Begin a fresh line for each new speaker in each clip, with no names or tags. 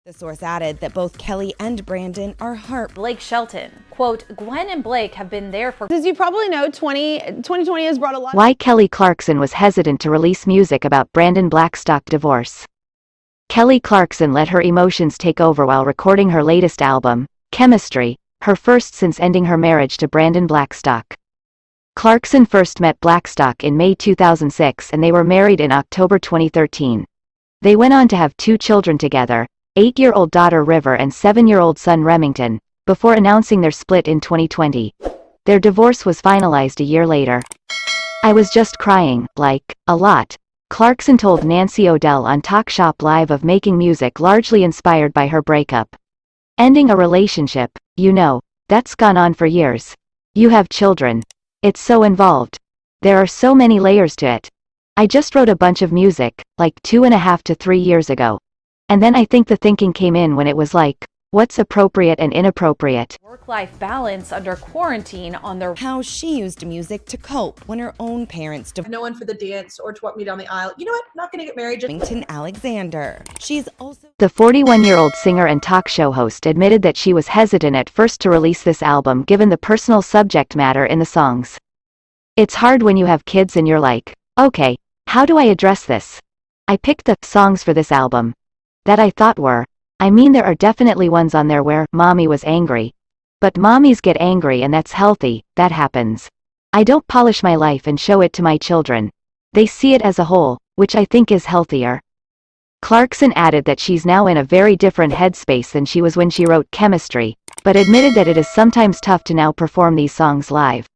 The source added that both Kelly and Brandon are heartbroken.
Blake Shelton, quote, Gwen and Blake have been there for...
As you probably know, 2020 has brought a lot...
Why Kelly Clarkson was hesitant to release music about Brandon Blackstock divorce. Kelly Clarkson let her emotions take over while recording her latest album, Chemistry, her first since ending her marriage to Brandon Blackstock. Clarkson first met Blackstock in May 2006 and they were married in October 2013. They went on to have 2 children together, 8-year-old daughter River and 7-year-old son Remington, before announcing their split in 2020. Their divorce was finalized a year later. "I was just crying, like, a lot," Clarkson told Nancy O'Dell on Talk Shop Live of making music largely inspired by her breakup. "Ending a relationship, you know, that's gone on for years. You have children. It's so involved. There are so many layers to it. I just wrote a bunch of music, like 2.5 to 3 years ago. And then I think the thinking came in when it was like, what's appropriate and inappropriate."
Work-life balance under quarantine on their...
How she used music to cope when her own parents divorced.
No one for the dance or to walk me down the aisle. You know what? Not going to get married.
Remington Alexander. She's also...
The 41-year-old singer and talk show host admitted that she was hesitant at first to release this album given the personal subject matter in the songs. "It's hard when you have kids and you're like, okay, how do I address this? I picked the songs for this album that I thought were, I mean there are definitely ones on there where mommy was angry. But mommies get angry and that's healthy, that happens. I don't polish my life and show it to my children. They see it as a whole, which I think is healthier." Clarkson added that she's now in a very different headspace than she was when she wrote Chemistry, but admitted that it is sometimes tough to now perform these songs live.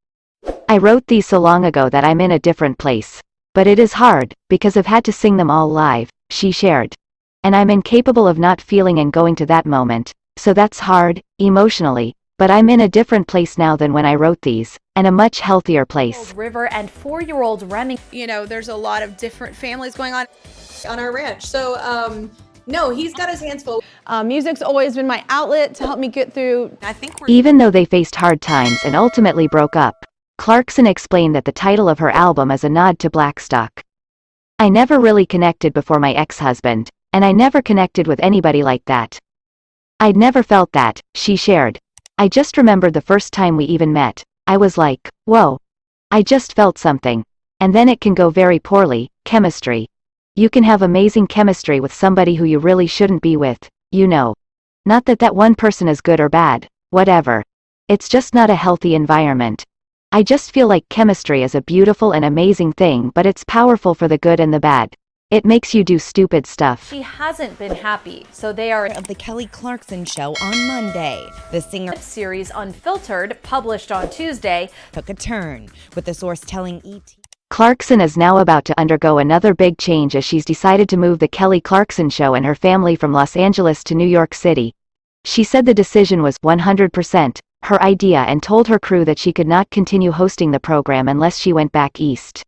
"I wrote these so long ago that I'm in a different place. But it is hard, because I've had to sing them all live," she shared. "And I'm incapable of not feeling and going to that moment, so that's hard, emotionally, but I'm in a different place now than when I wrote these, and a much healthier place."
River and 4-year-old Remington.
You know, there's a lot of different families going on
our ranch. So, no, he's got his hands full.
Music's always been my outlet to help me get through.
I think we're...
Even though they faced hard times and ultimately broke up, Clarkson explained that the title of her album is a nod to Blackstock. "I never really connected before my ex-husband, and I never connected with anybody like that. I'd never felt that," she shared. "I just remembered the first time we even met, I was like, whoa. I just felt something. And then it can go very poorly, chemistry. You can have amazing chemistry with somebody who you really shouldn't be with, you know. Not that that one person is good or bad, whatever. It's just not a healthy environment. I just feel like chemistry is a beautiful and amazing thing, but it's powerful for the good and the bad. It makes you do stupid stuff."
She hasn't been happy, so they are...
of the Kelly Clarkson Show on Monday. The singer
series Unfiltered, published on Tuesday,
took a turn, with the source telling ET.
Clarkson is now about to undergo another big change as she's decided to move the Kelly Clarkson Show and her family from Los Angeles to New York City. She said the decision was 100% her idea and told her crew that she could not continue hosting the program unless she went back east.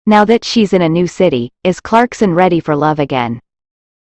Now that she's in a new city, is Clarkson ready for love again?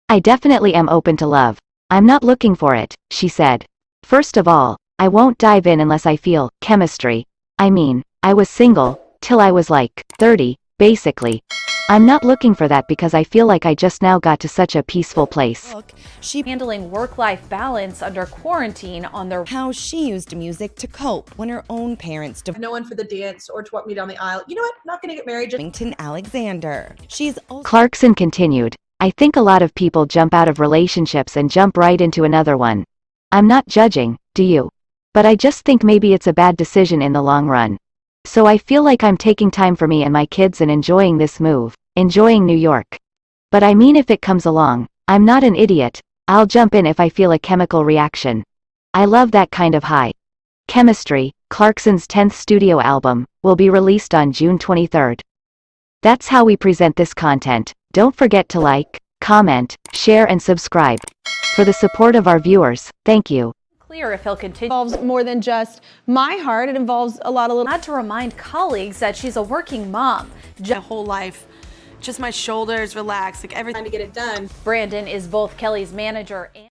"I definitely am open to love. I'm not looking for it," she said. "First of all, I won't dive in unless I feel chemistry. I mean, I was single till I was like 30, basically. I'm not looking for that because I feel like I just now got to such a peaceful place."
She
handling work-life balance under quarantine on their...
How she used music to cope when her own parents divorced.
No one for the dance or to walk me down the aisle. You know what? Not going to get married.
Remington Alexander. She's also...
Clarkson continued, "I think a lot of people jump out of relationships and jump right into another one. I'm not judging, do you? But I just think maybe it's a bad decision in the long run. So I feel like I'm taking time for me and my kids and enjoying this move, enjoying New York. But I mean if it comes along, I'm not an idiot, I'll jump in if I feel a chemical reaction. I love that kind of high." Chemistry, Clarkson's 10th studio album, will be released on June 23rd. That's how we present this content. Don't forget to like, comment, share and subscribe. For the support of our viewers, thank you.
Clear if he'll continue.
Involves more than just my heart. It involves a lot of little...
Had to remind colleagues that she's a working mom.
My whole life, just my shoulders relaxed, like everything.
Time to get it done.
Brandon is both Kelly's manager and...